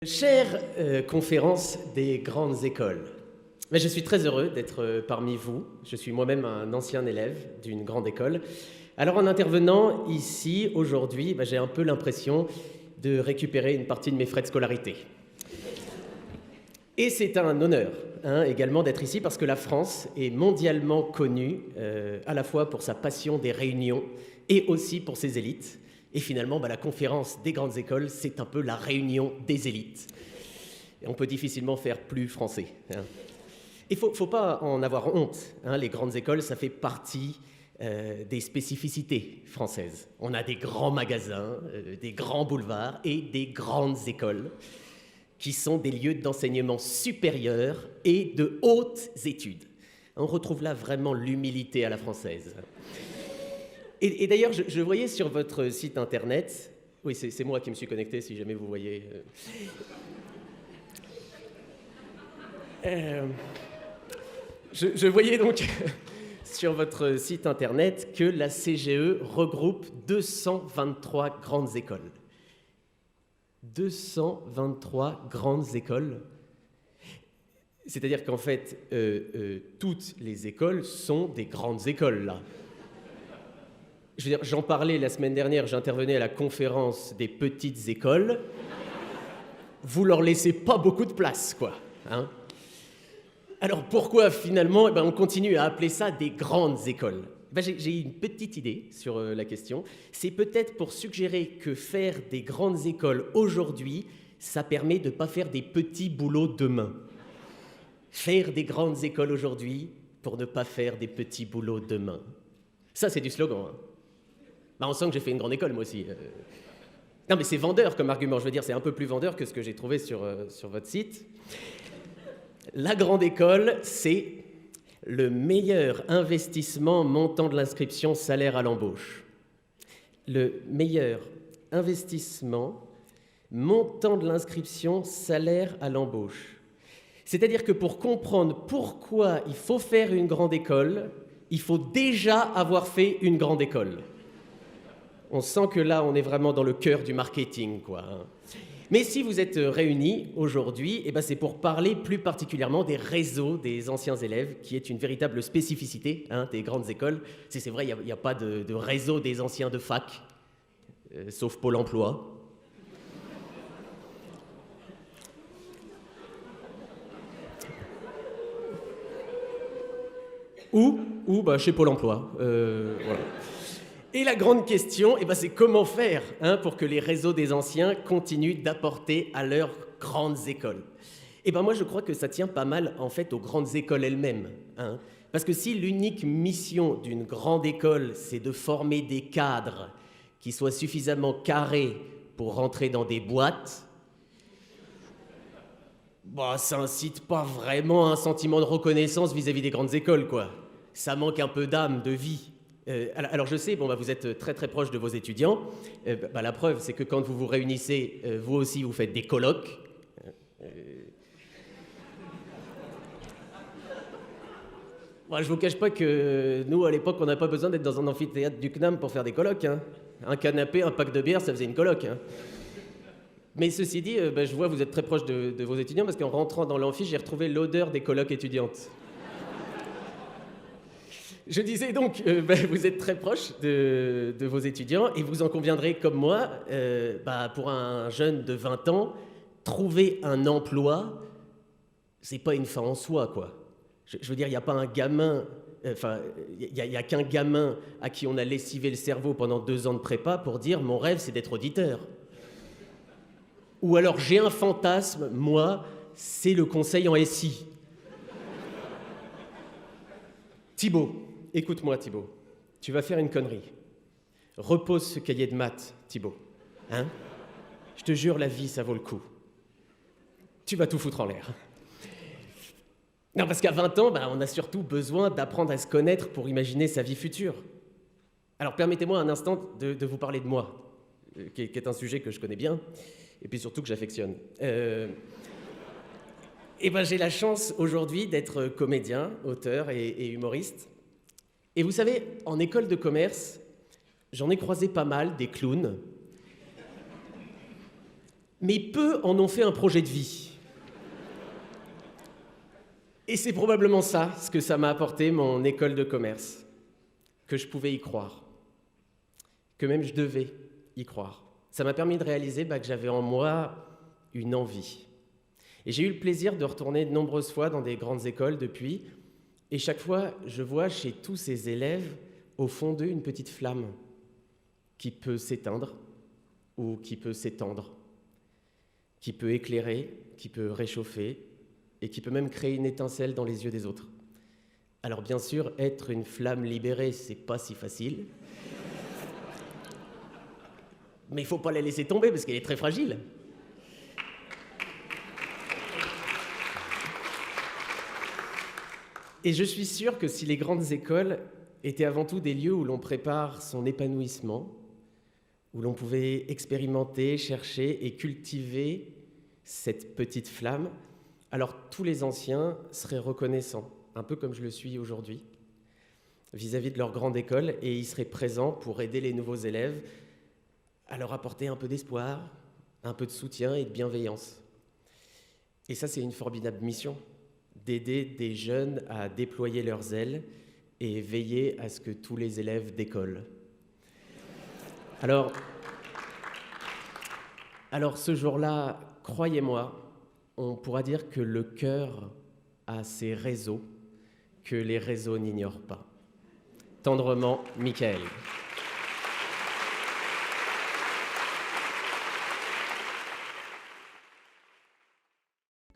Chère conférence des grandes écoles, je suis très heureux d'être parmi vous. Je suis moi-même un ancien élève d'une grande école. Alors en intervenant ici aujourd'hui, j'ai un peu l'impression de récupérer une partie de mes frais de scolarité. Et c'est un honneur également d'être ici parce que la France est mondialement connue à la fois pour sa passion des réunions et aussi pour ses élites. Et finalement, la conférence des grandes écoles, c'est un peu la réunion des élites. Et on peut difficilement faire plus français. Il ne faut pas en avoir honte. Les grandes écoles, ça fait partie des spécificités françaises. On a des grands magasins, des grands boulevards et des grandes écoles qui sont des lieux d'enseignement supérieur et de hautes études. On retrouve là vraiment l'humilité à la française. Et d'ailleurs, je voyais sur votre site internet, oui, c'est moi qui me suis connecté, si jamais vous voyez. Je voyais donc sur votre site internet que la CGE regroupe 223 grandes écoles. 223 grandes écoles. C'est-à-dire qu'en fait, toutes les écoles sont des grandes écoles, là. Je veux dire, j'en parlais la semaine dernière, j'intervenais à la conférence des petites écoles. Vous leur laissez pas beaucoup de place, quoi. Alors pourquoi finalement on continue à appeler ça des grandes écoles? J'ai une petite idée sur la question. C'est peut-être pour suggérer que faire des grandes écoles aujourd'hui, ça permet de ne pas faire des petits boulots demain. Faire des grandes écoles aujourd'hui pour ne pas faire des petits boulots demain. Ça, c'est du slogan. On sent que j'ai fait une grande école, moi aussi. Non, mais c'est vendeur comme argument. Je veux dire, c'est un peu plus vendeur que ce que j'ai trouvé sur votre site. La grande école, c'est le meilleur investissement montant de l'inscription salaire à l'embauche. Le meilleur investissement montant de l'inscription salaire à l'embauche. C'est-à-dire que pour comprendre pourquoi il faut faire une grande école, il faut déjà avoir fait une grande école. On sent que là, on est vraiment dans le cœur du marketing, quoi. Mais si vous êtes réunis aujourd'hui, c'est pour parler plus particulièrement des réseaux des anciens élèves, qui est une véritable spécificité des grandes écoles. C'est vrai, il n'y a pas de réseau des anciens de fac, sauf Pôle emploi. Ou chez Pôle emploi. Voilà. Et la grande question, c'est comment faire pour que les réseaux des anciens continuent d'apporter à leurs grandes écoles. Moi, je crois que ça tient pas mal, en fait, aux grandes écoles elles-mêmes. Parce que si l'unique mission d'une grande école, c'est de former des cadres qui soient suffisamment carrés pour rentrer dans des boîtes, ça incite pas vraiment un sentiment de reconnaissance vis-à-vis des grandes écoles, quoi. Ça manque un peu d'âme, de vie. Alors je sais, vous êtes très très proche de vos étudiants. La preuve, c'est que quand vous vous réunissez, vous aussi, vous faites des colloques. Je ne vous cache pas que nous, à l'époque, on n'a pas besoin d'être dans un amphithéâtre du CNAM pour faire des colloques. Un canapé, un pack de bière, ça faisait une colloque. Mais ceci dit, je vois que vous êtes très proche de vos étudiants parce qu'en rentrant dans l'amphi, j'ai retrouvé l'odeur des colloques étudiantes. Je disais donc, vous êtes très proche de vos étudiants et vous en conviendrez comme moi, pour un jeune de 20 ans, trouver un emploi, c'est pas une fin en soi, quoi. Je veux dire, il n'y a pas un gamin, il y a qu'un gamin à qui on a lessivé le cerveau pendant 2 ans de prépa pour dire « mon rêve, c'est d'être auditeur ». Ou alors, j'ai un fantasme, moi, c'est le conseil en SI. Thibaut. Écoute-moi, Thibaut, tu vas faire une connerie. Repose ce cahier de maths, Thibaut. Je te jure, la vie, ça vaut le coup. Tu vas tout foutre en l'air. Non, parce qu'à 20 ans, on a surtout besoin d'apprendre à se connaître pour imaginer sa vie future. Alors, permettez-moi un instant de vous parler de moi, qui est un sujet que je connais bien, et puis surtout que j'affectionne. J'ai la chance aujourd'hui d'être comédien, auteur et humoriste. Et vous savez, en école de commerce, j'en ai croisé pas mal, des clowns. Mais peu en ont fait un projet de vie. Et c'est probablement ça, ce que ça m'a apporté, mon école de commerce. Que je pouvais y croire. Que même je devais y croire. Ça m'a permis de réaliser que j'avais en moi une envie. Et j'ai eu le plaisir de retourner de nombreuses fois dans des grandes écoles depuis. Et chaque fois, je vois chez tous ces élèves, au fond d'eux, une petite flamme qui peut s'éteindre ou qui peut s'étendre, qui peut éclairer, qui peut réchauffer et qui peut même créer une étincelle dans les yeux des autres. Alors bien sûr, être une flamme libérée, c'est pas si facile. Mais il faut pas la laisser tomber parce qu'elle est très fragile. Et je suis sûr que si les grandes écoles étaient avant tout des lieux où l'on prépare son épanouissement, où l'on pouvait expérimenter, chercher et cultiver cette petite flamme, alors tous les anciens seraient reconnaissants, un peu comme je le suis aujourd'hui, vis-à-vis de leur grande école, et ils seraient présents pour aider les nouveaux élèves à leur apporter un peu d'espoir, un peu de soutien et de bienveillance. Et ça, c'est une formidable mission, d'aider des jeunes à déployer leurs ailes et veiller à ce que tous les élèves décollent. Alors ce jour-là, croyez-moi, on pourra dire que le cœur a ses réseaux que les réseaux n'ignorent pas. Tendrement, Michael.